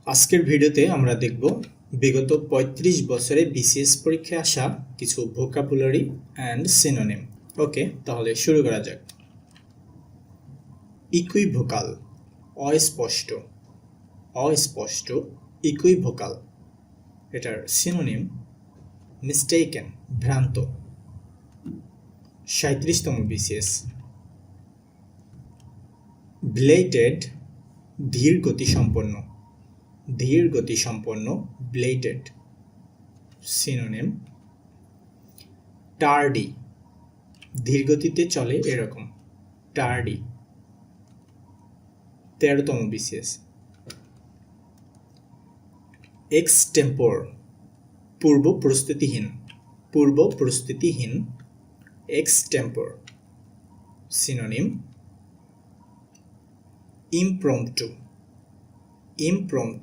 আজকের ভিডিওতে আমরা দেখব বিগত ৩৫ বছরে বিসিএস পরীক্ষায় আসা কিছু ভোকাবুলারি অ্যান্ড সিনোনিম। ওকে, তাহলে শুরু করা যাক। ইকুইভোকাল, অস্পষ্ট, অস্পষ্ট, ইকুইভোকাল। এটার সিনোনিম মিস্টেকেন, ভ্রান্ত। ৩৭তম বিসিএস। ব্লেটেড, ধীর গতিসম্পন্ন, ধীর গতিসম্পন্ন, ব্লেটেড। সিনোনিম টার্ডি, ধীর গতিতে চলে এরকম, টার্ডি। ১৩তম বিসিএস। এক্সটেম্পোর, পূর্ব প্রস্তুতিহীন, পূর্ব প্রস্তুতিহীন, এক্সটেম্পোর। Synonym impromptu, impromptu,